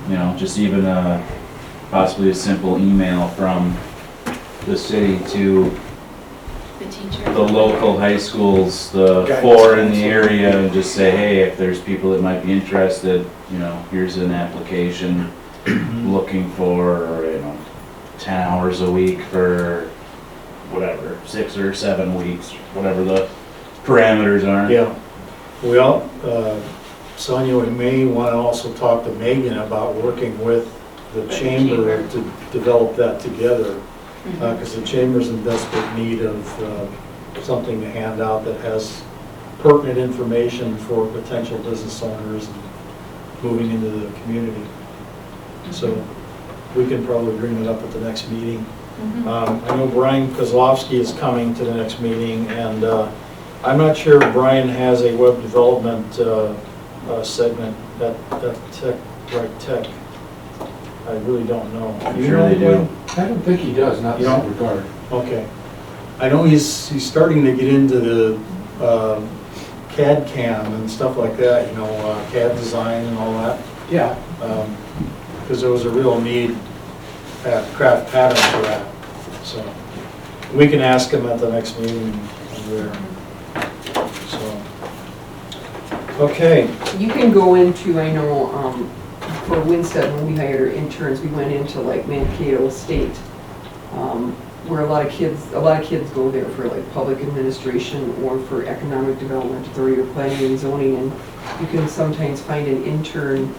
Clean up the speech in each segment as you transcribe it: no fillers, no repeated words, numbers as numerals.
you know, just even possibly a simple email from the city to The teacher. the local high schools, the Guidance 4 in the counselor. area, and just say, hey, if there's people that might be interested, you know, here's an application looking for, you know, 10 hours a week for whatever, 6 or 7 weeks, whatever the parameters are. Yeah. Well, Sonia, we may want to also talk to Megan about working with the chamber to develop that together. Because the chamber's in desperate need of something to hand out that has pertinent information for potential business owners and moving into the community. So we can probably bring it up at the next meeting. I know Brian Kozlowski is coming to the next meeting, and I'm not sure if Brian has a web development segment at Tech. I really don't know. I'm You sure know, they do. Brian? I don't think he does, not in that regard. Okay. I know he's starting to get into the CAD CAM and stuff like that, you know, CAD design and all that. Yeah. Because there was a real need at Craft Pattern for that. So we can ask him at the next meeting there. So, okay. You can go into, I know, for Winstead, when we hired our interns, we went into like Mankato State, where a lot of kids go there for like public administration or for economic development authority or planning and zoning, and you can sometimes find an intern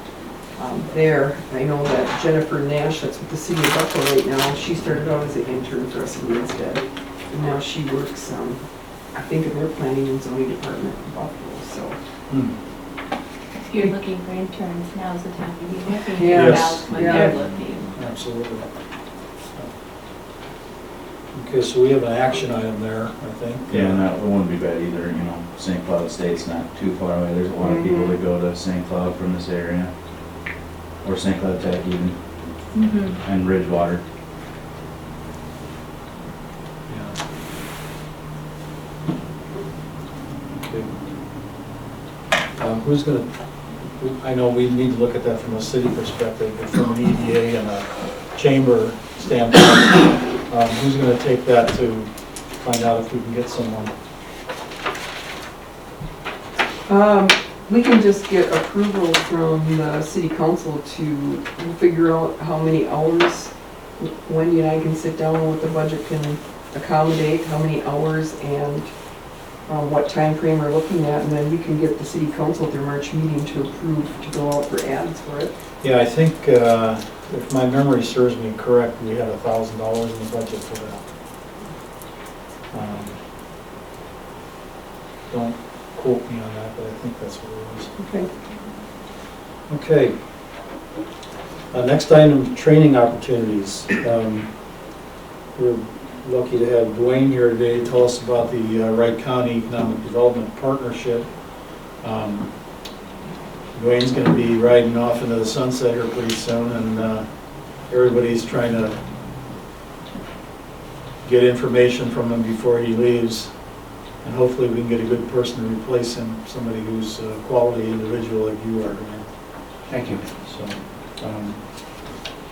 there. I know that Jennifer Nash, that's with the city of Buffalo right now, she started out as an intern for us in Winstead, and now she works, I think, in their planning and zoning department in Buffalo, so. If you're looking for interns, now's the time to be looking Yes. about when Yeah. they're looking. Absolutely. Okay, so we have an action item there, I think. Yeah, and that wouldn't be bad either, you know, St. Cloud State's not too far away, there's a lot of people that go to St. Cloud from this area, or St. Cloud Tech even, and Ridgewater. Yeah. Okay. Who's gonna, I know we need to look at that from a city perspective, but from an EDA and a chamber standpoint, who's gonna take that to find out if we can get someone? We can just get approval from the city council to figure out how many hours Wendy and I can sit down, what the budget can accommodate, how many hours, and what time frame we're looking at, and then we can get the city council at their March meeting to approve to go out for ads for it. Yeah, I think, if my memory serves me correct, we had $1,000 in the budget for that. Don't quote me on that, but I think that's what it was. Okay. Okay. Next item, training opportunities. We're lucky to have Dwayne here today to tell us about the Wright County Economic Development Partnership. Dwayne's going to be riding off into the sunset here pretty soon, and everybody's trying to get information from him before he leaves. And hopefully we can get a good person to replace him, somebody who's a quality individual like you are, Dwayne. Thank you. So,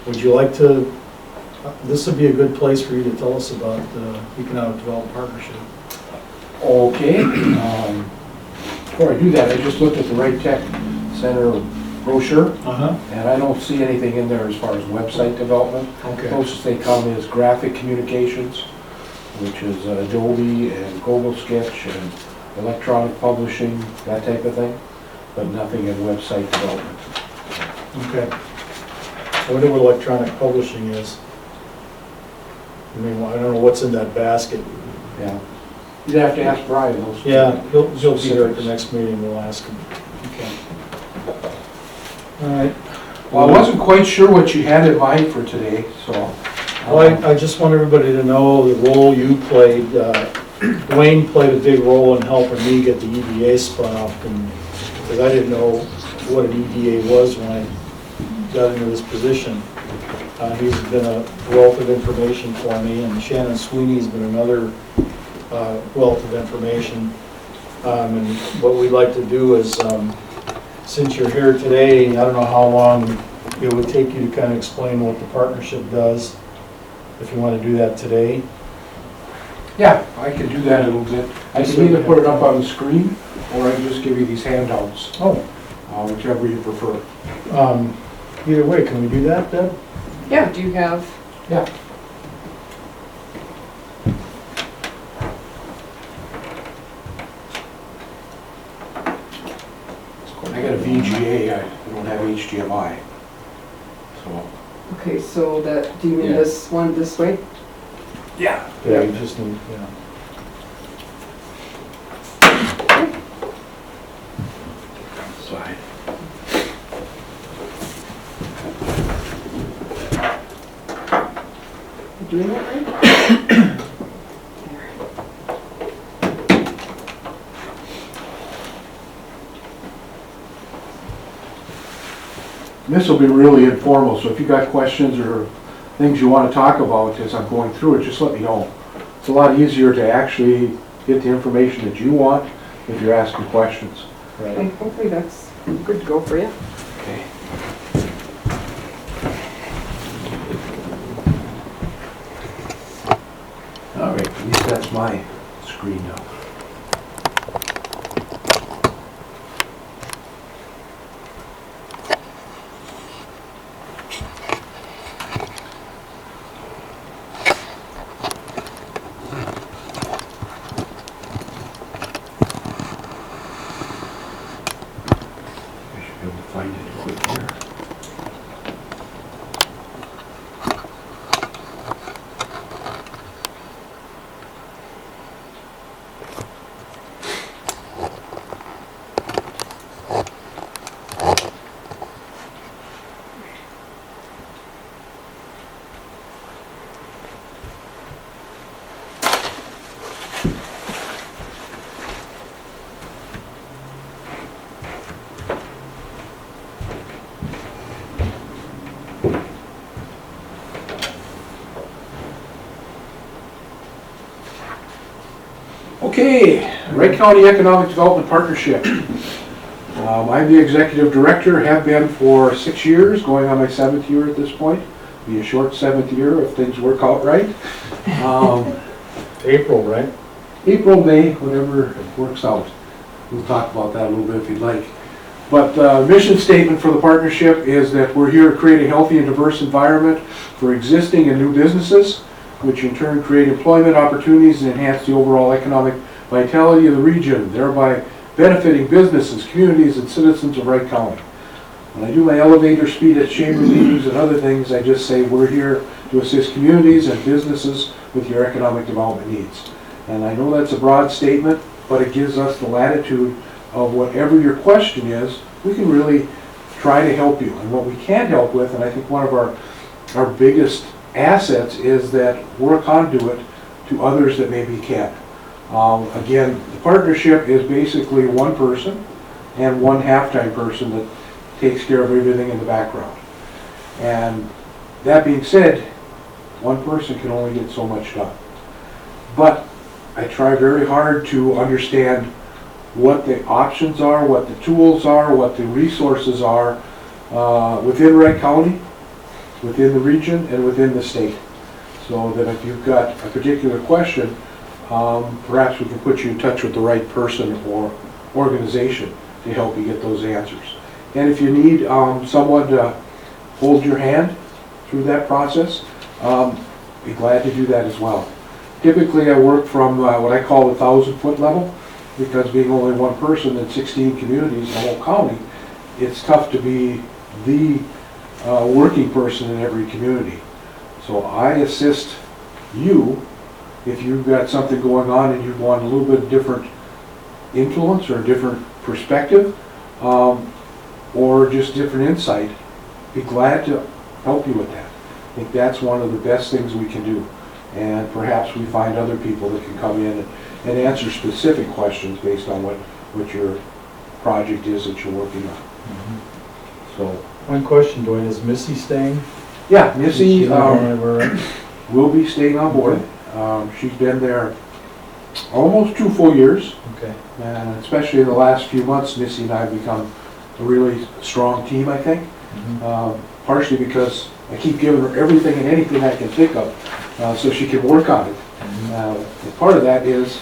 would you like to, this would be a good place for you to tell us about the Economic Development Partnership. Okay. Before I do that, I just looked at the Wright Tech Center brochure, and I don't see anything in there as far as website development. Okay. Closest they come is graphic communications, which is Adobe and Google Sketch and electronic publishing, that type of thing, but nothing in website development. Okay. I wonder what electronic publishing is. I mean, I don't know what's in that basket. Yeah. You'd have to ask Brian those. Yeah, he'll be here at the next meeting, we'll ask him. Okay. All right. Well, I wasn't quite sure what you had in mind for today, so. Well, I just want everybody to know the role you played. Dwayne played a big role in helping me get the EDA spun up, because I didn't know what an EDA was when I got into this position. He's been a wealth of information for me, and Shannon Sweeney's been another wealth of information. And what we'd like to do is, since you're here today, I don't know how long it would take you to kind of explain what the partnership does, if you want to do that today. Yeah, I can do that a little bit. I can either put it up on the screen, or I can just give you these handouts, Oh, whichever you prefer. either way, can we do that, Deb? Yeah, do you have, Yeah. I got a VGA, I don't have HDMI. So. okay, so that, do you mean Yeah. this one this way? Yeah. Yeah, you just need, yeah. Side. You doing that right? This will be really informal, so if you got questions or things you want to talk about as I'm going through it, just let me know. It's a lot easier to actually get the information that you want if you're asking questions. Okay, Right. hopefully that's good to go for you. Okay. All right, at least that's my screen now. I should be able to find it quick here. Okay, Wright County Economic Development Partnership. I'm the executive director, have been for 6 years, going on my 7th year at this point. Be a short 7th year if things work out right. April, right? April, May, whatever it works out. We'll talk about that a little bit if you'd like. But mission statement for the partnership is that we're here to create a healthy and diverse environment for existing and new businesses, which in turn create employment opportunities and enhance the overall economic vitality of the region, thereby benefiting businesses, communities, and citizens of Wright County. When I do my elevator speed at chamber meetings and other things, I just say we're here to assist communities and businesses with your economic development needs. And I know that's a broad statement, but it gives us the latitude of whatever your question is, we can really try to help you. And what we can't help with, and I think one of our biggest assets is that we're a conduit to others that maybe can't. Again, the partnership is basically one person and one half-time person that takes care of everything in the background. And that being said, one person can only get so much done. But I try very hard to understand what the options are, what the tools are, what the resources are within Wright County, within the region, and within the state. So that if you've got a particular question, perhaps we can put you in touch with the right person or organization to help you get those answers. And if you need someone to hold your hand through that process, be glad to do that as well. Typically I work from what I call the 1,000-foot level, because being only one person in 16 communities in the whole county, it's tough to be the working person in every community. So I assist you if you've got something going on and you want a little bit different influence or a different perspective, or just different insight. Be glad to help you with that. I think that's one of the best things we can do. And perhaps we find other people that can come in and answer specific questions based on what your project is that you're working on. So, One question, Dwayne, is Missy staying? yeah, Missy She's not going anywhere, right? will be staying on board. She's been there almost 2 full years, Okay. and especially in the last few months, Missy and I have become a really strong team, I think. partially because I keep giving her everything and anything I can think of, so she can work on it. And part of that is,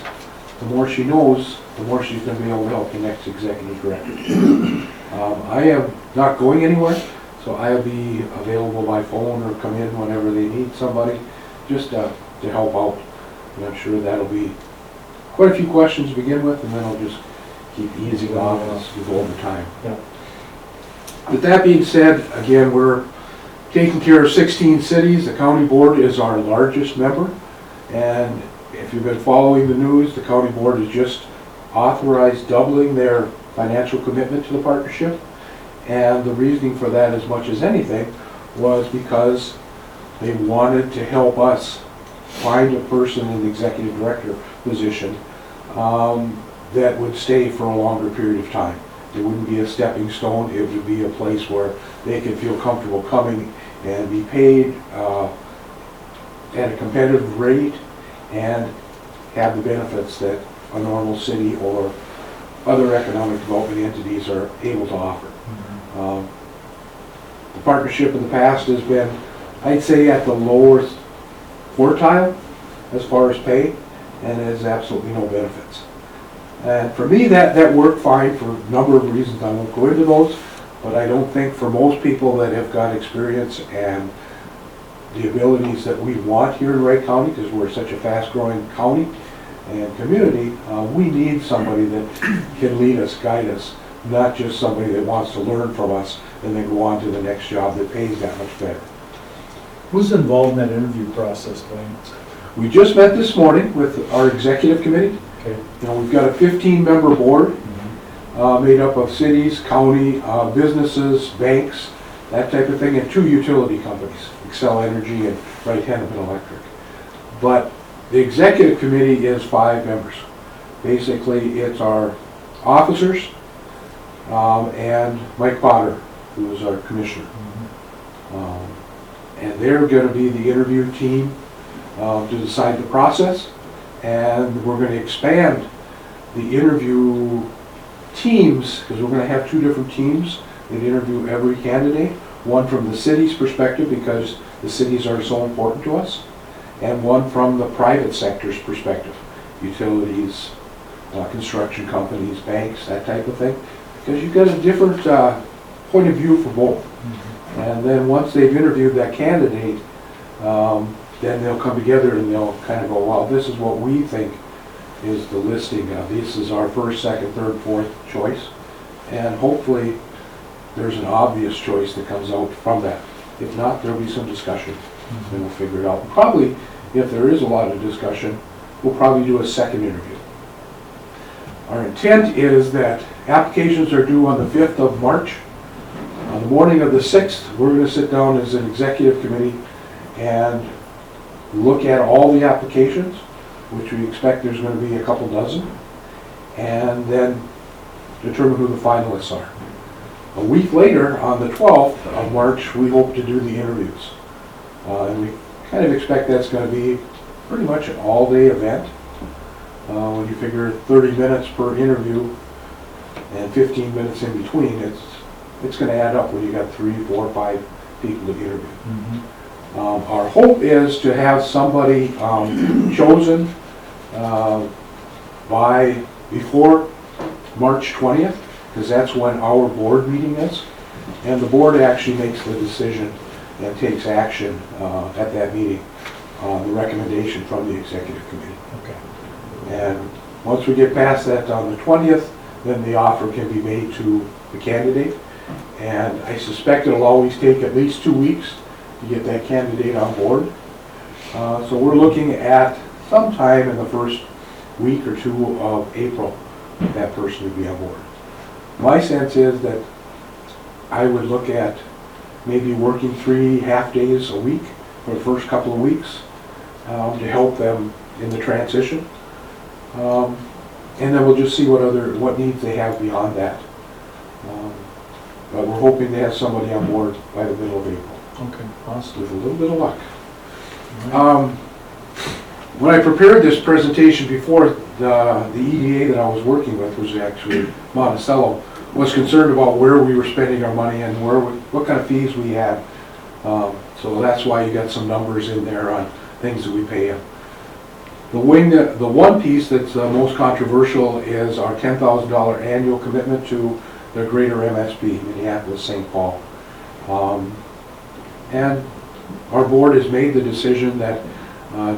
the more she knows, the more she's gonna be able to help the next executive director. I am not going anywhere, so I'll be available by phone or come in whenever they need somebody, just to help out. And I'm sure that'll be quite a few questions to begin with, and then I'll just keep easing off as we go over time. Yeah. With that being said, again, we're taking care of 16 cities. The county board is our largest member. And if you've been following the news, the county board has just authorized doubling their financial commitment to the partnership. And the reasoning for that, as much as anything, was because they wanted to help us find a person in the executive director position that would stay for a longer period of time. It wouldn't be a stepping stone, it would be a place where they could feel comfortable coming and be paid at a competitive rate and have the benefits that a normal city or other economic development entities are able to offer. The partnership in the past has been, I'd say, at the lower quartile as far as pay, and has absolutely no benefits. And for me, that worked fine for a number of reasons. I won't go into those, but I don't think for most people that have got experience and the abilities that we want here in Wright County, because we're such a fast-growing county and community, we need somebody that can lead us, guide us, not just somebody that wants to learn from us and then go on to the next job that pays that much better. Who's involved in that interview process, Blaine? We just met this morning with our executive committee. Okay. You know, we've got a 15-member board made up of cities, county, businesses, banks, that type of thing, and 2 utility companies, Xcel Energy and Wright Hennepin Electric. But the executive committee is 5 members. Basically, it's our officers and Mike Potter, who is our commissioner. And they're going to be the interview team to decide the process. And we're going to expand the interview teams, because we're going to have 2 different teams that interview every candidate. One from the city's perspective, because the cities are so important to us, and one from the private sector's perspective, utilities, construction companies, banks, that type of thing, because you've got a different point of view for both. And then once they've interviewed that candidate, then they'll come together and they'll kind of go, well, this is what we think is the listing. This is our first, second, third, fourth choice. And hopefully there's an obvious choice that comes out from that. If not, there'll be some discussion and we'll figure it out. Probably, if there is a lot of discussion, we'll probably do a second interview. Our intent is that applications are due on the 5th of March. On the morning of the 6th, we're going to sit down as an executive committee and look at all the applications, which we expect there's going to be a couple dozen, and then determine who the finalists are. A week later, on the 12th of March, we hope to do the interviews. And we kind of expect that's going to be pretty much an all-day event. When you figure 30 minutes per interview and 15 minutes in between, it's going to add up when you got 3, 4, 5 people to interview. Our hope is to have somebody chosen before March 20th, because that's when our board meeting is. And the board actually makes the decision and takes action at that meeting on the recommendation from the executive committee. Okay. And once we get past that on the 20th, then the offer can be made to the candidate. And I suspect it'll always take at least 2 weeks to get that candidate on board. So we're looking at sometime in the first week or 2 of April that person would be on board. My sense is that I would look at maybe working 3 half-days a week for the first couple of weeks to help them in the transition. And then we'll just see what needs they have beyond that. But we're hoping to have somebody on board by the middle of April. Okay, awesome. With a little bit of luck. When I prepared this presentation before, the EDA that I was working with was actually Monticello, was concerned about where we were spending our money and what kind of fees we had. So that's why you got some numbers in there on things that we pay them. The one piece that's most controversial is our $10,000 annual commitment to the greater MSP, Minneapolis-St. Paul. And our board has made the decision that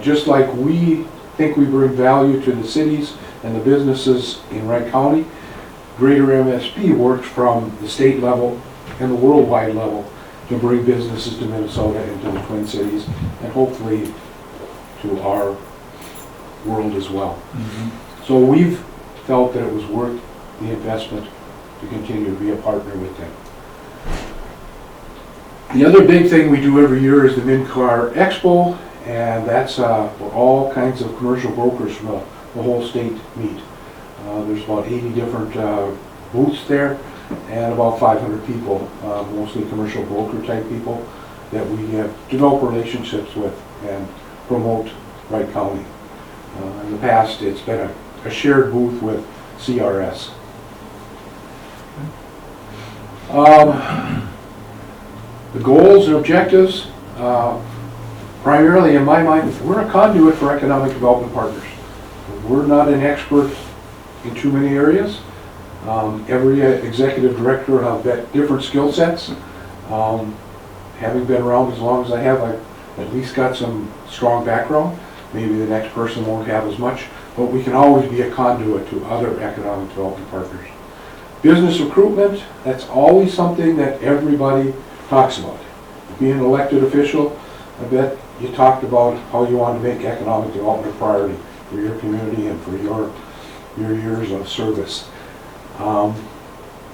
just like we think we bring value to the cities and the businesses in Wright County, greater MSP works from the state level and the worldwide level to bring businesses to Minnesota and to the Twin Cities, and hopefully to our world as well. So we've felt that it was worth the investment to continue to be a partner with them. The other big thing we do every year is the MinCar Expo, and that's where all kinds of commercial brokers from the whole state meet. There's about 80 different booths there, and about 500 people, mostly commercial broker type people, that we have developed relationships with and promote Wright County. In the past, it's been a shared booth with CRS. The goals and objectives, primarily in my mind, we're a conduit for economic development partners. We're not an expert in too many areas. Every executive director will have different skill sets. Having been around as long as I have, I've at least got some strong background. Maybe the next person won't have as much, but we can always be a conduit to other economic development partners. Business recruitment, that's always something that everybody talks about. Being an elected official, I bet you talked about how you want to make economic development a priority for your community and for your years of service.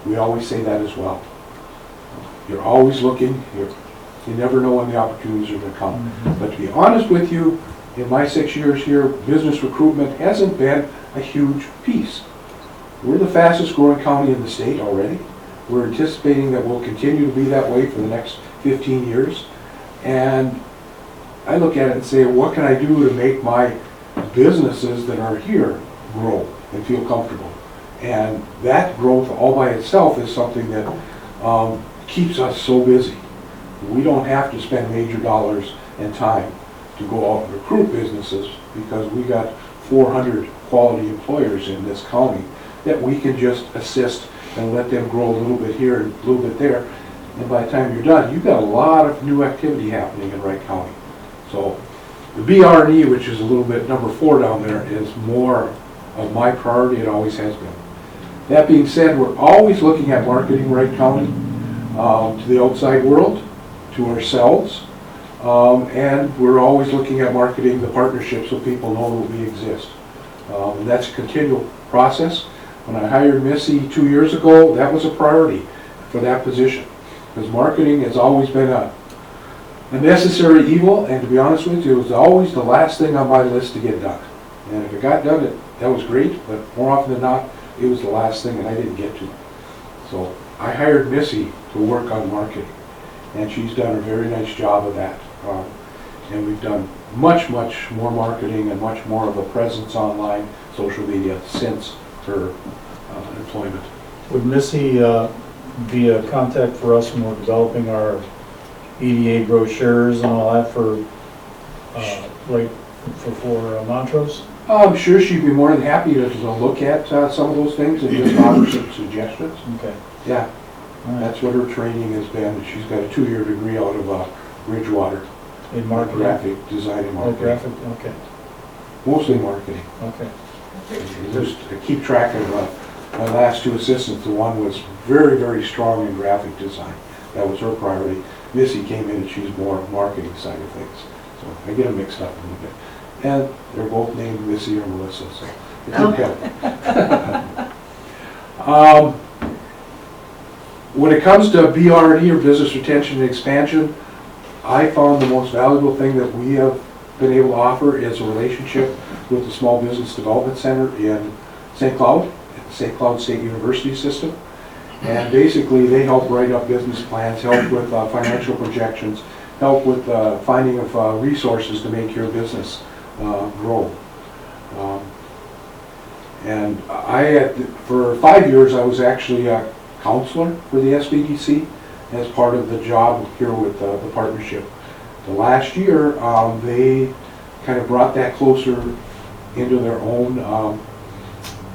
We always say that as well. You're always looking, you never know when the opportunities are going to come. But to be honest with you, in my 6 years here, business recruitment hasn't been a huge piece. We're the fastest growing county in the state already. We're anticipating that we'll continue to be that way for the next 15 years. And I look at it and say, what can I do to make my businesses that are here grow and feel comfortable? And that growth all by itself is something that keeps us so busy. We don't have to spend major dollars and time to go out and recruit businesses, because we got 400 quality employers in this county that we can just assist and let them grow a little bit here and a little bit there. And by the time you're done, you've got a lot of new activity happening in Wright County. So the BR&E, which is a little bit number 4 down there, is more of my priority. It always has been. That being said, we're always looking at marketing Wright County to the outside world, to ourselves, and we're always looking at marketing the partnership so people know that we exist. And that's a continual process. When I hired Missy 2 years ago, that was a priority for that position, because marketing has always been a necessary evil, and to be honest with you, it was always the last thing on my list to get done. And if it got done, that was great, but more often than not, it was the last thing and I didn't get to. So I hired Missy to work on marketing, and she's done a very nice job of that. And we've done much more marketing and much more of a presence online, social media, since her employment. Would Missy be a contact for us when we're developing our EDA brochures and all that for Montrose? I'm sure she'd be more than happy to look at some of those things and just offer some suggestions. Okay. Yeah, All right. that's what her training has been. She's got a 2-year degree out of Bridgewater. In marketing? Graphic design and Oh, marketing. graphic, okay, Mostly marketing. okay. Just to keep track of my last 2 assistants, the one was very strong in graphic design. That was her priority. Missy came in and she's more marketing side of things. So I get them mixed up a little bit. And they're both named Missy or Melissa, so it didn't help. When it comes to BR&E, or business retention and expansion, I found the most valuable thing that we have been able to offer is a relationship with the Small Business Development Center in St. Cloud, at the St. Cloud State University system. And basically they help write up business plans, help with financial projections, help with finding of resources to make your business grow. And for 5 years I was actually counselor for the SBDC as part of the job here with the partnership. The last year, they kind of brought that closer into their own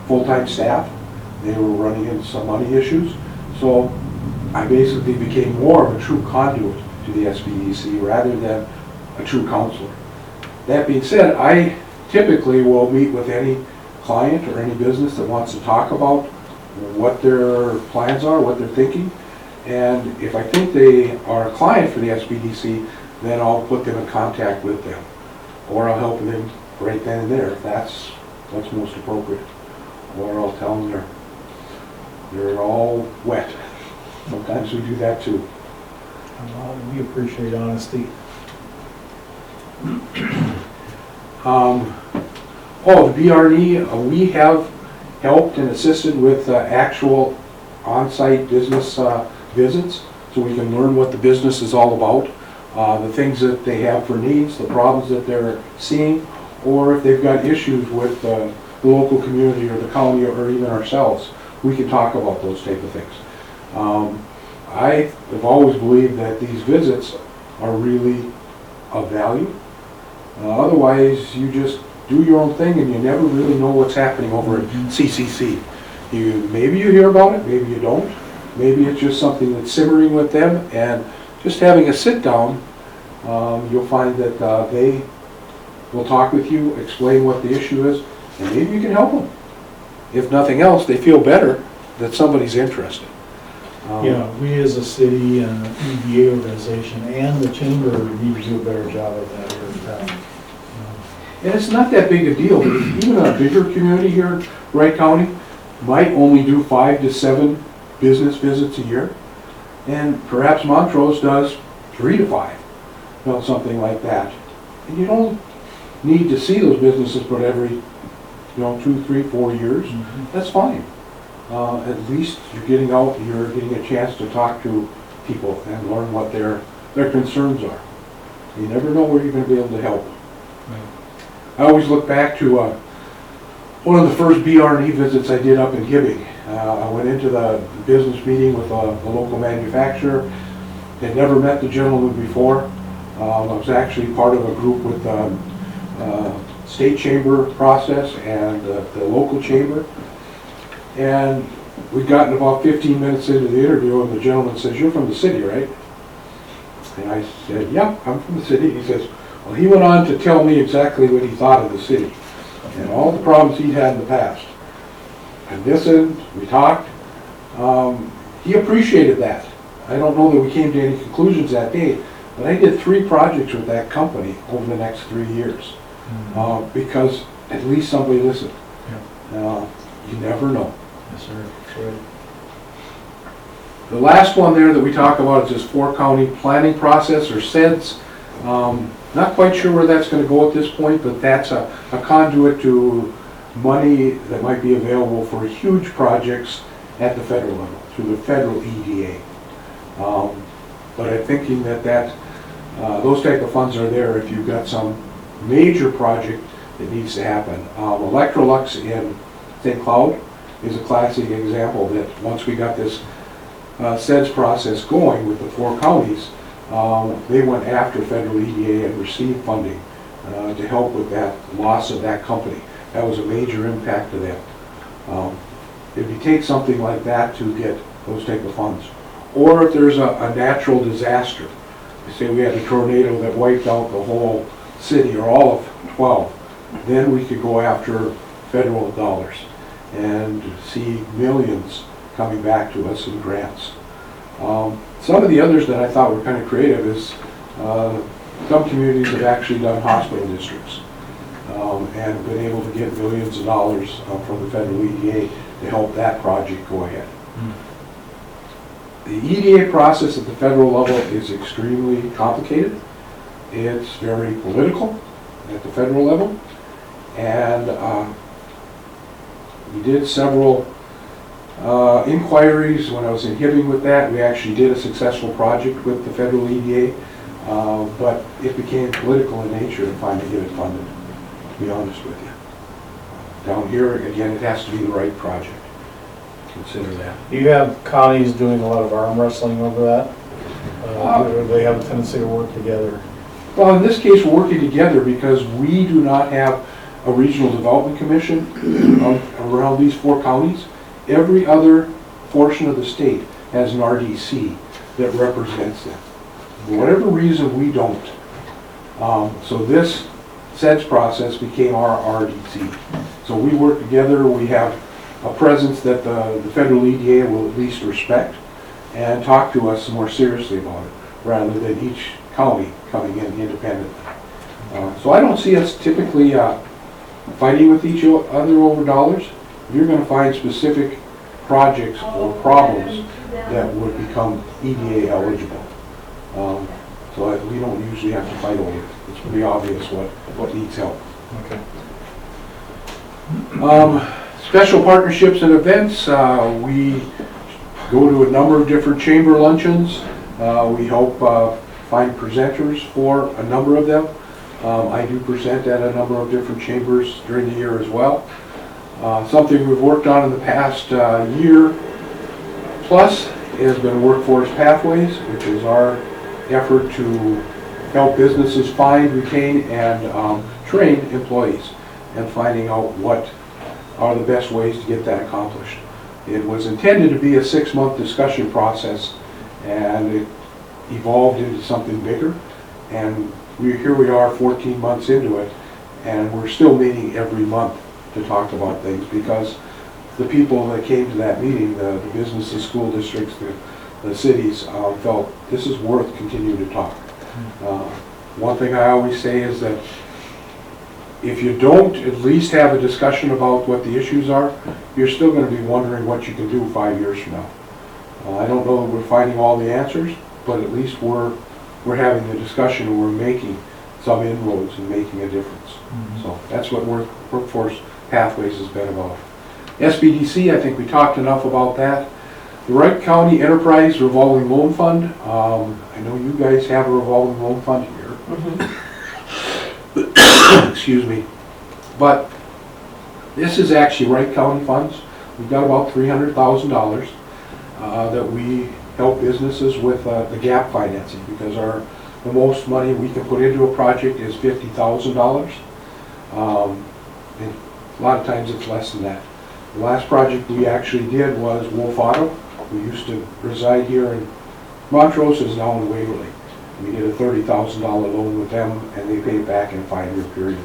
full-time staff. They were running into some money issues, so I basically became more of a true conduit to the SBDC rather than a true counselor. That being said, I typically will meet with any client or any business that wants to talk about what their plans are, what they're thinking, and if I think they are a client for the SBDC, then I'll put them in contact with them, or I'll help them right then and there if that's what's most appropriate, or I'll tell them they're all wet. Sometimes we do that too. We appreciate honesty. The BRE, we have helped and assisted with actual on-site business visits, so we can learn what the business is all about, the things that they have for needs, the problems that they're seeing, or if they've got issues with the local community or the county or even ourselves, we can talk about those type of things. I have always believed that these visits are really of value. Otherwise, you just do your own thing and you never really know what's happening over at CCC. Maybe you hear about it, maybe you don't. Maybe it's just something that's simmering with them, and just having a sit down, you'll find that they will talk with you, explain what the issue is, and maybe you can help them. If nothing else, they feel better that somebody's interested. Yeah, we as a city and an EDA organization and the chamber need to do a better job of that here in town. And it's not that big a deal, because even a bigger community here in Wright County might only do 5 to 7 business visits a year, and perhaps Montrose does 3 to 5, something like that. And you don't need to see those businesses but every 2, 3, 4 years. That's fine. At least you're getting out, you're getting a chance to talk to people and learn what their concerns are. You never know where you're going to be able to help. I always look back to one of the first BR&E visits I did up in Hibbing. I went into the business meeting with a local manufacturer. Had never met the gentleman before. I was actually part of a group with the state chamber process and the local chamber. And we'd gotten about 15 minutes into the interview, and the gentleman says, "You're from the city, right?" And I said, "Yeah, I'm from the city." He says, well, he went on to tell me exactly what he thought of the city and all the problems he'd had in the past. I listened, we talked. He appreciated that. I don't know that we came to any conclusions that day, but I did 3 projects with that company over the next 3 years because at least somebody listened. You never know. Yes, sir. That's right. The last one there that we talk about is this 4-county planning process, or SEDS. Not quite sure where that's going to go at this point, but that's a conduit to money that might be available for huge projects at the federal level, through the federal EDA. But I'm thinking that those type of funds are there if you've got some major project that needs to happen. Electrolux in St. Cloud is a classic example that once we got this SEDS process going with the 4 counties, they went after federal EDA and received funding to help with that loss of that company. That was a major impact to them. If you take something like that to get those type of funds, or if there's a natural disaster, say we had a tornado that wiped out the whole city or all of 12, then we could go after federal dollars and see millions coming back to us in grants. Some of the others that I thought were kind of creative is some communities have actually done hospital districts and been able to get millions of dollars from the federal EDA to help that project go ahead. The EDA process at the federal level is extremely complicated. It's very political at the federal level, and we did several inquiries when I was in Hibbing with that. We actually did a successful project with the federal EDA, but it became political in nature to finally get it funded, to be honest with you. Down here, again, it has to be the right project. consider that. You have counties doing a lot of arm wrestling over that? Or they have a tendency to work together? Well, in this case, we're working together because we do not have a regional development commission around these 4 counties. Every other portion of the state has an RDC that represents them. For whatever reason, we don't. So this SEDS process became our RDC. So we work together, we have a presence that the federal EDA will at least respect and talk to us more seriously about it, rather than each county coming in independently. So I don't see us typically fighting with each other over dollars. You're going to find specific projects or problems that would become EDA eligible. So we don't usually have to fight over it. It's pretty obvious what needs help. Okay. Special partnerships and events, we go to a number of different chamber luncheons. We help find presenters for a number of them. I do present at a number of different chambers during the year as well. Something we've worked on in the past year plus has been Workforce Pathways, which is our effort to help businesses find, retain, and train employees, and finding out what are the best ways to get that accomplished. It was intended to be a 6-month discussion process, and it evolved into something bigger, and here we are 14 months into it, and we're still meeting every month to talk about things, because the people that came to that meeting, the businesses, school districts, the cities, felt this is worth continuing to talk. One thing I always say is that if you don't at least have a discussion about what the issues are, you're still going to be wondering what you can do 5 years from now. I don't know that we're finding all the answers, but at least we're having the discussion, and we're making some inroads and making a difference. So that's what Workforce Pathways has been about. SBDC, I think we talked enough about that. The Wright County Enterprise Revolving Loan Fund. I know you guys have a revolving loan fund here. Excuse me. But this is actually Wright County funds. We've got about $300,000 that we help businesses with the gap financing, because the most money we can put into a project is $50,000. And a lot of times it's less than that. The last project we actually did was Wolf Auto. We used to reside here in Montrose, is now in Waverly. We did a $30,000 loan with them, and they paid back in a 5-year period.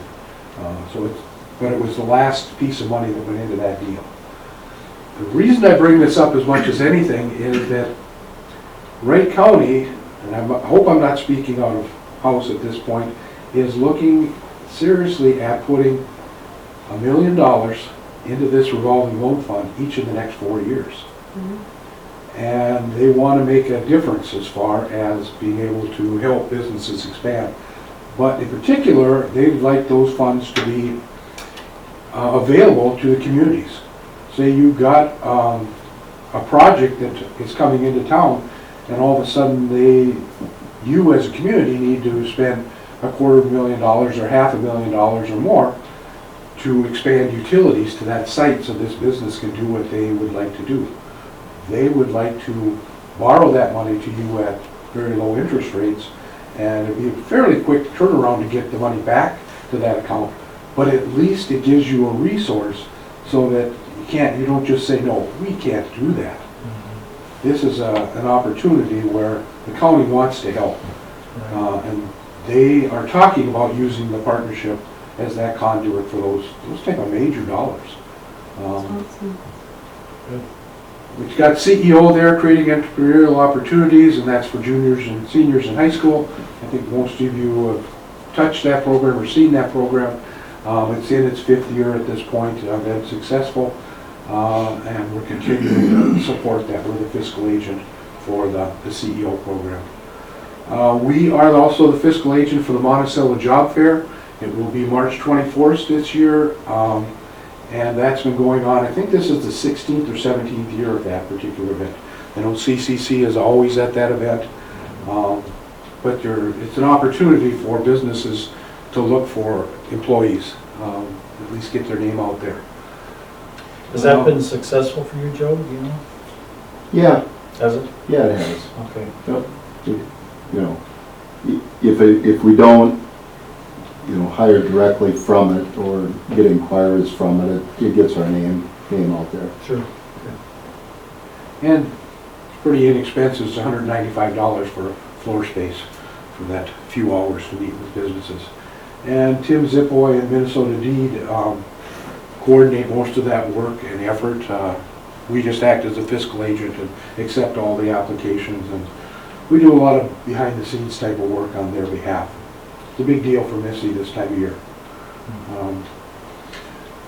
But it was the last piece of money that went into that deal. The reason I bring this up as much as anything is that Wright County, and I hope I'm not speaking out of house at this point, is looking seriously at putting $1 million into this revolving loan fund each of the next 4 years. And they want to make a difference as far as being able to help businesses expand. But in particular, they'd like those funds to be available to the communities. Say you've got a project that is coming into town, and all of a sudden you as a community need to spend $250,000 or $500,000 or more to expand utilities to that site, so this business can do what they would like to do. They would like to borrow that money to you at very low interest rates, and it'd be a fairly quick turnaround to get the money back to that account. But at least it gives you a resource so that you don't just say, no, we can't do that. This is an opportunity where the county wants to help. And they are talking about using the partnership as that conduit for those type of major dollars. Awesome. We've got CEO there, creating entrepreneurial opportunities, and that's for juniors and seniors in high school. I think most of you have touched that program or seen that program. It's in its 5th year at this point. Been successful, and we're continuing to support that. We're the fiscal agent for the CEO program. We are also the fiscal agent for the Monticello Job Fair. It will be March 24th this year. And that's been going on, I think this is the 16th or 17th year of that particular event. I know CCC is always at that event, but it's an opportunity for businesses to look for employees, at least get their name out there. Has that been successful for you, Joe, do you know? Yeah, Has it? yeah, it has. Okay. You know, if we don't, hire directly from it or get inquiries from it, it gets our name out there. Sure. And it's pretty inexpensive, it's $195 for floor space for that few hours to meet with businesses. And Tim Zippoy and Minnesota Deed coordinate most of that work and effort. We just act as a fiscal agent and accept all the applications, and we do a lot of behind-the-scenes type of work on their behalf. It's a big deal for Missy this time of year.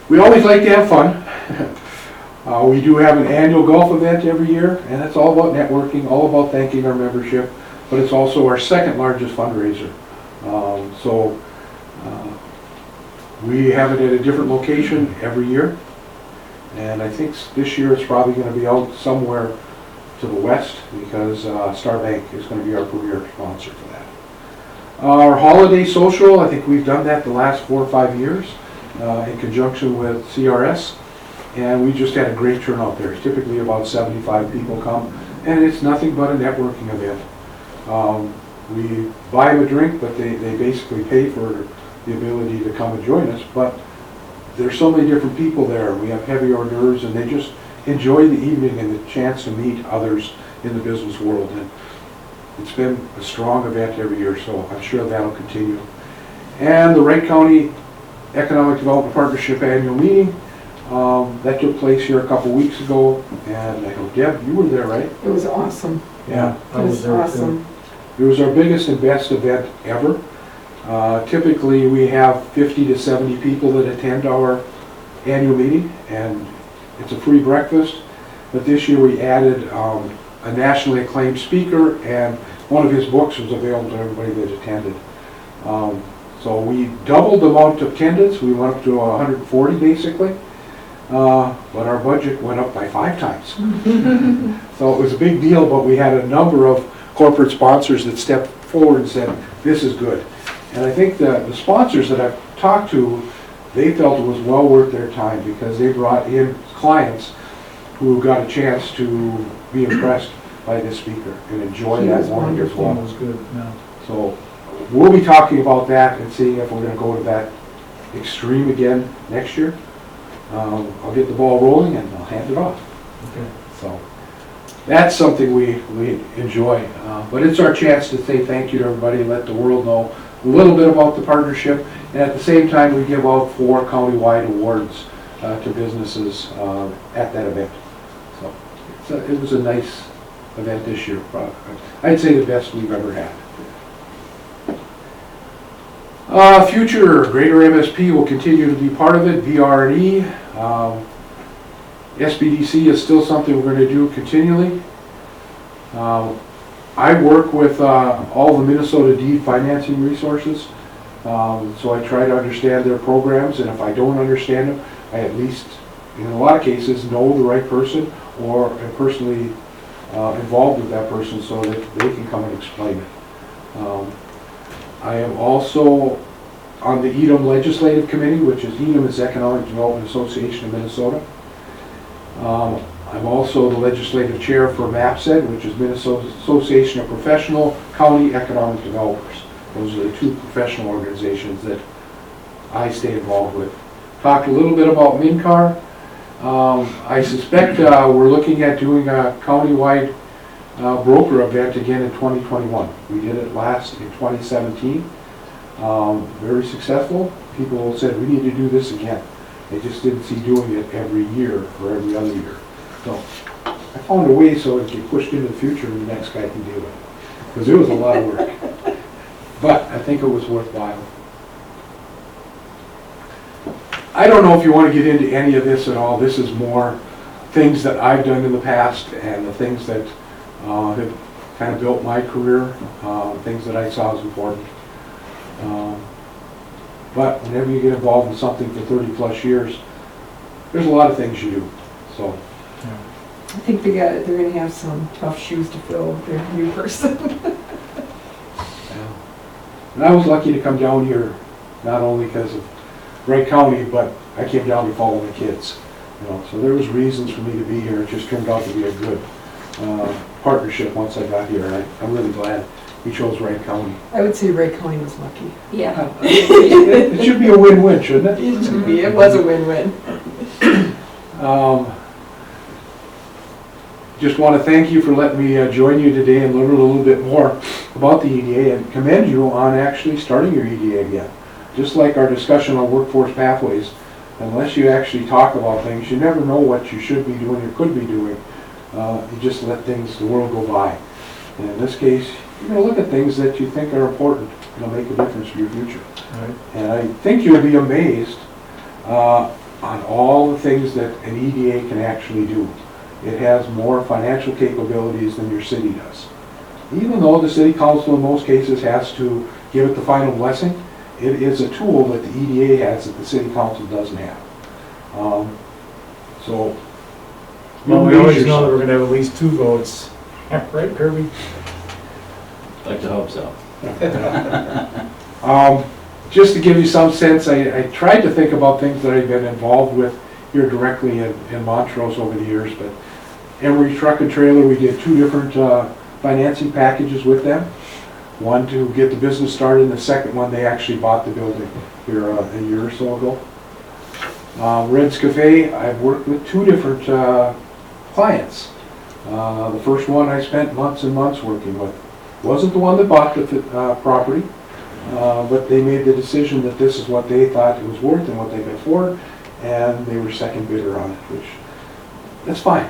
We always like to have fun. We do have an annual golf event every year, and it's all about networking, all about thanking our membership, but it's also our second largest fundraiser. We have it at a different location every year, and I think this year it's probably going to be out somewhere to the west because Star Bank is going to be our premier sponsor for that. Our holiday social, I think we've done that the last 4 or 5 years in conjunction with CRS, and we just had a great turnout there. Typically about 75 people come, and it's nothing but a networking event. We buy them a drink, but they basically pay for the ability to come and join us, but there's so many different people there. We have heavy hors d'oeuvres, and they just enjoy the evening and the chance to meet others in the business world. And it's been a strong event every year, so I'm sure that'll continue. And the Wright County Economic Development Partnership annual meeting, that took place here a couple weeks ago, and I know, Deb, you were there, right? It was awesome. Yeah, I It was was there too. awesome. It was our biggest and best event ever. Typically, we have 50 to 70 people that attend our annual meeting, and it's a free breakfast. But this year we added a nationally acclaimed speaker, and one of his books was available to everybody that attended. So we doubled the amount of attendance. We went up to 140 basically, but our budget went up by 5 times. So it was a big deal, but we had a number of corporate sponsors that stepped forward and said, this is good. And I think that the sponsors that I've talked to, they felt it was well worth their time because they brought in clients who got a chance to be impressed by this speaker and enjoy He that was morning as That well. was good, yeah. So we'll be talking about that and seeing if we're going to go to that extreme again next year. I'll get the ball rolling and I'll hand it off. Okay. So that's something we enjoy. But it's our chance to say thank you to everybody and let the world know a little bit about the partnership. And at the same time, we give out 4 countywide awards to businesses at that event. So it was a nice event this year. I'd say the best we've ever had. Future, Greater MSP will continue to be part of it, VR&E. SBDC is still something we're going to do continually. I work with all the Minnesota Deed financing resources, so I try to understand their programs, and if I don't understand them, I at least, in a lot of cases, know the right person or am personally involved with that person so that they can come and explain it. I am also on the EDM Legislative Committee, which is EDM is Economic Development Association of Minnesota. I'm also the legislative chair for MAPSED, which is Minnesota Association of Professional County Economic Developers. Those are the 2 professional organizations that I stay involved with. Talked a little bit about MNCAR. I suspect we're looking at doing a countywide broker event again in 2021. We did it last in 2017. Very successful. People said we need to do this again. They just didn't see doing it every year or every other year. So I found a way so it get pushed into the future and the next guy can do it. Because it was a lot of work. But I think it was worthwhile. I don't know if you want to get into any of this at all. This is more things that I've done in the past and the things that have kind of built my career, things that I saw as important. But whenever you get involved in something for 30 plus years, there's a lot of things you do. So I think they're going to have some tough shoes to fill with their new person. yeah. And I was lucky to come down here, not only because of Wright County, but I came down to follow the kids. You know, so there was reasons for me to be here. It just turned out to be a good partnership once I got here. And I'm really glad we chose Wright County. I would say Wright County was lucky. Yeah. It should be a win-win, shouldn't it? It was a win-win. Just want to thank you for letting me join you today and learn a little bit more about the EDA and commend you on actually starting your EDA again. Just like our discussion on workforce pathways, unless you actually talk about things, you never know what you should be doing or could be doing. You just let things, the world go by. And in this case, you're going to look at things that you think are important and will make a difference for your future. Right. And I think you'll be amazed on all the things that an EDA can actually do. It has more financial capabilities than your city does. Even though the city council in most cases has to give it the final blessing, it is a tool that the EDA has that the city council doesn't have. So, Well, we always know that we're gonna have at least 2 votes. Right, Kirby? Like to hope so. Just to give you some sense, I tried to think about things that I've been involved with here directly in Montrose over the years, but Emery Truck and Trailer, we did 2 different financing packages with them. One to get the business started, and the second one, they actually bought the building here a year or so ago. Red's Cafe, I've worked with 2 different clients. The first one I spent months and months working with. Wasn't the one that bought the property, but they made the decision that this is what they thought it was worth and what they could afford, and they were second bidder on it, which, that's fine.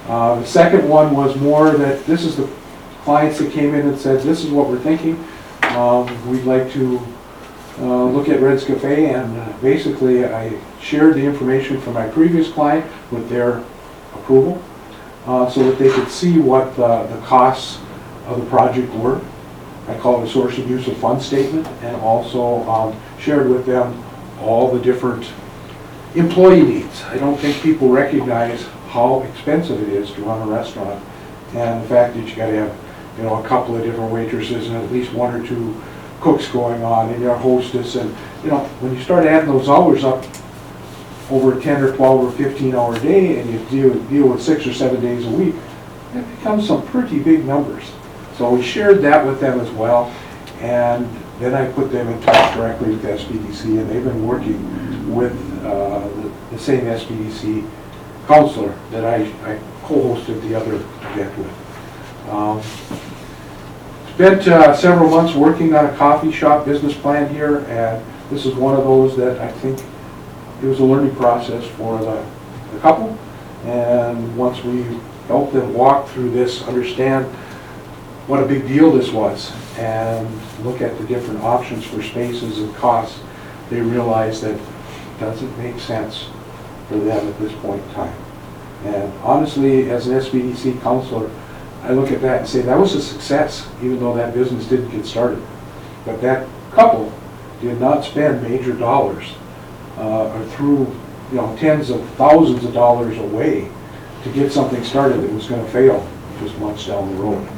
The second one was more that this is the clients that came in and said, this is what we're thinking. We'd like to look at Red's Cafe, and basically I shared the information from my previous client with their approval so that they could see what the costs of the project were. I call it a source of use of fund statement, and also shared with them all the different employee needs. I don't think people recognize how expensive it is to run a restaurant, and the fact that you got to have, you know, a couple of different waitresses and at least 1 or 2 cooks going on, and your hostess, and you know, when you start adding those hours up over a 10 or 12 or 15-hour day, and you deal with 6 or 7 days a week, it becomes some pretty big numbers. So we shared that with them as well, and then I put them in touch directly with SBDC, and they've been working with the same SBDC counselor that I co-hosted the other event with. Spent several months working on a coffee shop business plan here, and this is one of those that I think it was a learning process for the couple, and once we helped them walk through this, understand what a big deal this was, and look at the different options for spaces and costs, they realized that it doesn't make sense for them at this point in time. And honestly, as an SBDC counselor, I look at that and say that was a success, even though that business didn't get started. But that couple did not spend major dollars or threw, you know, tens of thousands of dollars away to get something started that was going to fail just months down the road.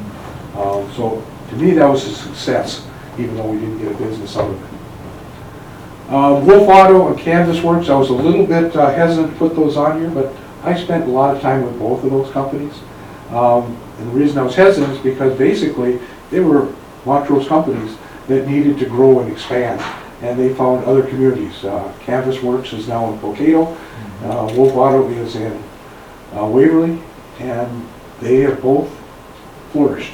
So to me, that was a success, even though we didn't get a business out of it. Wolf Auto and Canvas Works, I was a little bit hesitant to put those on here, but I spent a lot of time with both of those companies. And the reason I was hesitant is because basically they were Montrose companies that needed to grow and expand, and they found other communities. Canvas Works is now in Potato, Wolf Auto is in Waverly, and they have both flourished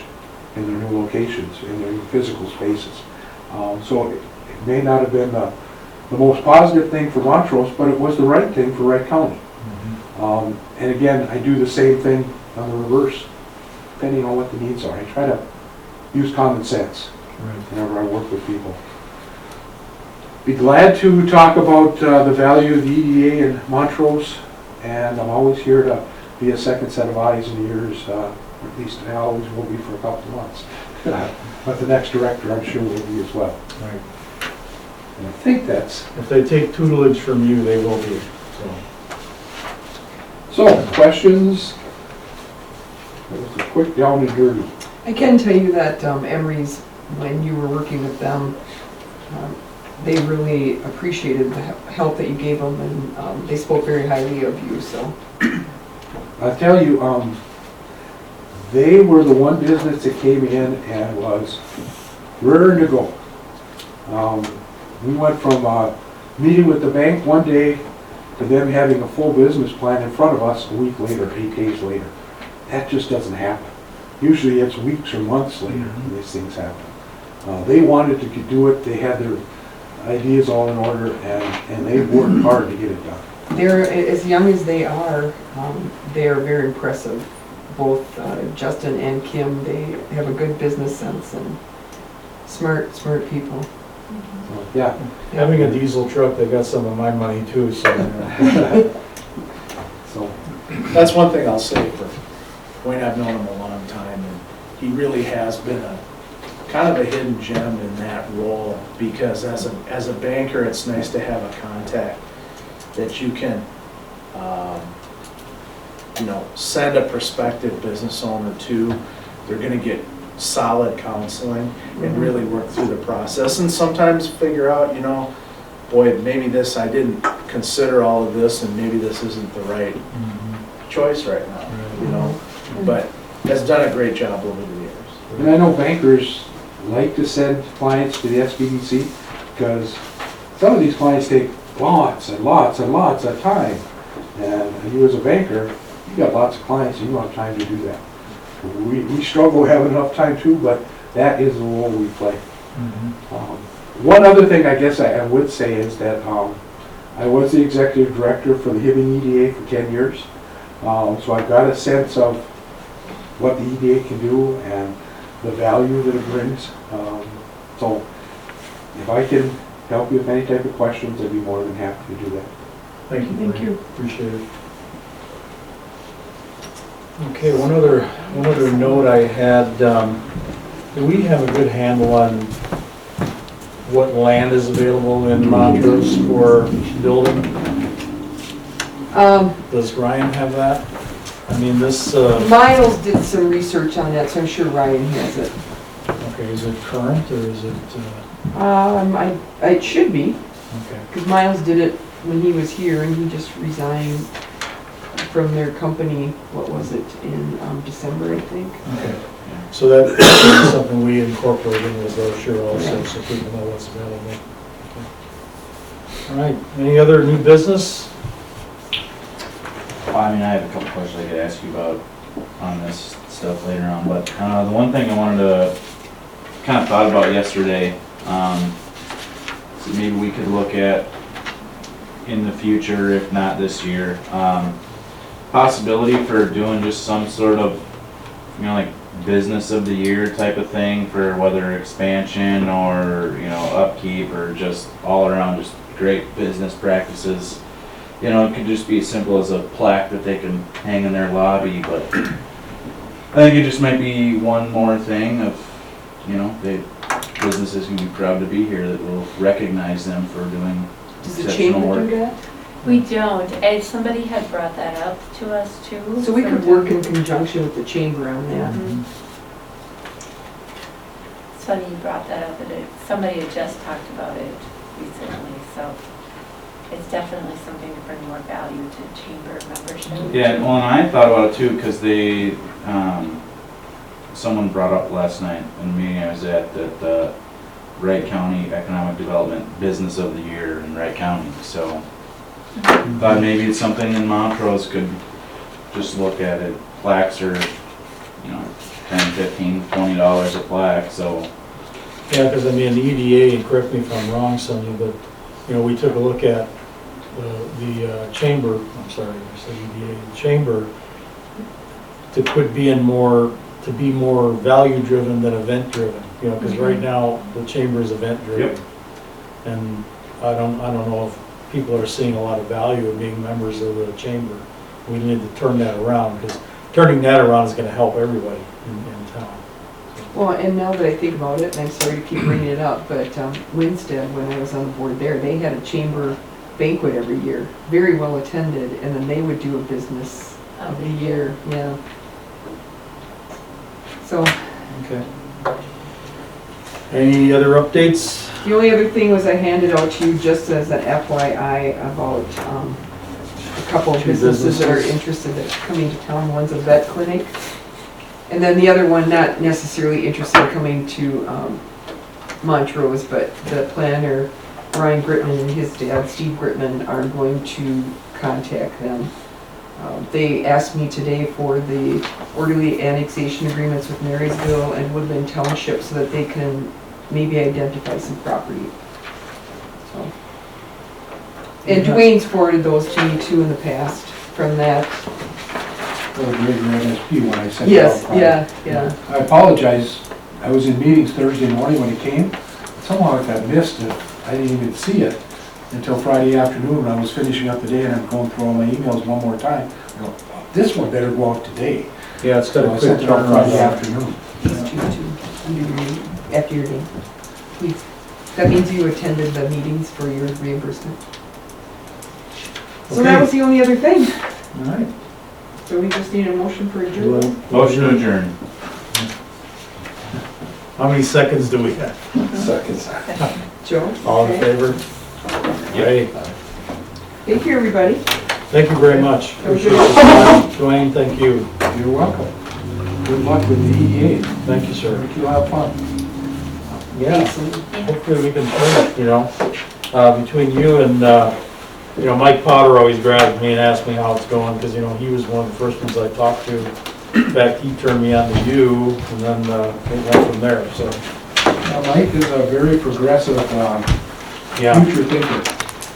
in their new locations, in their new physical spaces. So it may not have been the most positive thing for Montrose, but it was the right thing for Wright County. And again, I do the same thing on the reverse, depending on what the needs are. I try to use common sense whenever I work with people. Be glad to talk about the value of the EDA in Montrose, and I'm always here to be a second set of eyes and ears, or at least I always will be for a couple of months. But the next director, I'm sure, will be as well. Right. And I think that's... If they take tutelage from you, they will be, So, questions? That was a quick down and dirty. I can tell you that Emery's, when you were working with them, they really appreciated the help that you gave them, and they spoke very highly of you, so. I tell you, they were the one business that came in and was raring to go. We went from meeting with the bank one day to them having a full business plan in front of us a week later, 8 days later. That just doesn't happen. Usually it's weeks or months later when these things happen. They wanted to do it, they had their ideas all in order, and they worked hard to get it done. They're, as young as they are very impressive. Both Justin and Kim, they have a good business sense and smart people. So, yeah. Having a diesel truck, they got some of my money too, so. So, That's one thing I'll say for Wayne. I've known him a long time, and he really has been a kind of a hidden gem in that role, because as a banker, it's nice to have a contact that you can, send a prospective business owner to. They're gonna get solid counseling and really work through the process, and sometimes figure out, boy, maybe this, I didn't consider all of this, and maybe this isn't the right choice right now, but has done a great job over the years. and I know bankers like to send clients to the SBDC because some of these clients take lots and lots and lots of time. And you as a banker, you got lots of clients, and you don't have time to do that. We struggle having enough time too, but that is the role we play. One other thing I guess I would say is that I was the executive director for the Hibbing EDA for 10 years. So I've got a sense of what the EDA can do and the value that it brings. So if I can help you with any type of questions, I'd be more than happy to do that. Thank you. Thank Wayne. you. Appreciate it. Okay, one other note I had, do we have a good handle on what land is available in Montrose for building? Does Ryan have that? I mean, this, Miles did some research on that, so I'm sure Ryan has it. okay, is it current or is it, It should be, okay. because Miles did it when he was here, and he just resigned from their company, what was it, in December, I think. Okay, so that is something we incorporate in the brochure also, so people know what's available. Okay. All right, any other new business? Well, I mean, I have a couple questions I could ask you about on this stuff later on, but the one thing I wanted to, kind of thought about yesterday, so maybe we could look at in the future, if not this year, possibility for doing just some sort of, like business of the year type of thing for whether expansion or, upkeep or just all around just great business practices. It could just be as simple as a plaque that they can hang in their lobby, but I think it just might be one more thing of, businesses can be proud to be here that will recognize them for doing Does the exceptional chamber do work. that? We don't, and somebody had brought that up to us too. So we could work in conjunction with the chamber on that. It's funny you brought that up, but somebody had just talked about it recently, so it's definitely something to bring more value to chamber membership. Yeah, well, and I thought about it too, because they, someone brought up last night in a meeting I was at that the Wright County Economic Development Business of the Year in Wright County, so thought maybe it's something in Montrose could just look at it. Plaques are, $10, $15, $20 a plaque, so. Yeah, because I mean, the EDA, and correct me if I'm wrong, Sonia, but, we took a look at the chamber, I'm sorry, I said EDA, the chamber, to be more value-driven than event-driven, because right now, the chamber is event-driven. Yep. And I don't know if people are seeing a lot of value in being members of the chamber. We need to turn that around, because turning that around is gonna help everybody in town. Well, and now that I think about it, and I'm sorry to keep bringing it up, but Winstead, when I was on the board there, they had a chamber banquet every year, very well attended, and then they would do a business of the year, yeah. So, Okay. Any other updates? The only other thing was I handed out to you just as an FYI about a couple of Two businesses that are businesses. interested in coming to town. One's a vet clinic. And then the other one, not necessarily interested in coming to Montrose, but the planner, Ryan Gritman, and his dad, Steve Gritman, are going to contact them. They asked me today for the orderly annexation agreements with Marysville and Woodland Township so that they can maybe identify some property. So. And Dwayne's forwarded those to me too in the past from that. Or greater NSP when I sent it Yes, out. yeah. I apologize, I was in meetings Thursday morning when it came. Somehow I got missed it, I didn't even see it until Friday afternoon when I was finishing up the day and I'm going through all my emails one more time. I go, this one better go out today. Yeah, it's got So a I quick sent it out Friday turnaround. afternoon. These two, under your name, after your name, please. That means you attended the meetings for your reimbursement. So that Okay. was the only other thing. All right. So we just need a motion for adjournment. Motion to adjourn. How many seconds do we have? Seconds. Joe? All in Okay. favor? Yay. Thank you, everybody. Thank you very much. Have a good Appreciate your time. Dwayne, thank you. You're welcome. Good luck with the EDA. Thank you, sir. Make you have fun. Yeah, hopefully we can turn it, you know. Between you and, you know, Mike Potter always grabs me and asks me how it's going, because, you know, he was one of the first ones I talked to. In fact, he turned me on to you, and then it went from there, so, Now, Mike is a very progressive, yeah. future thinker.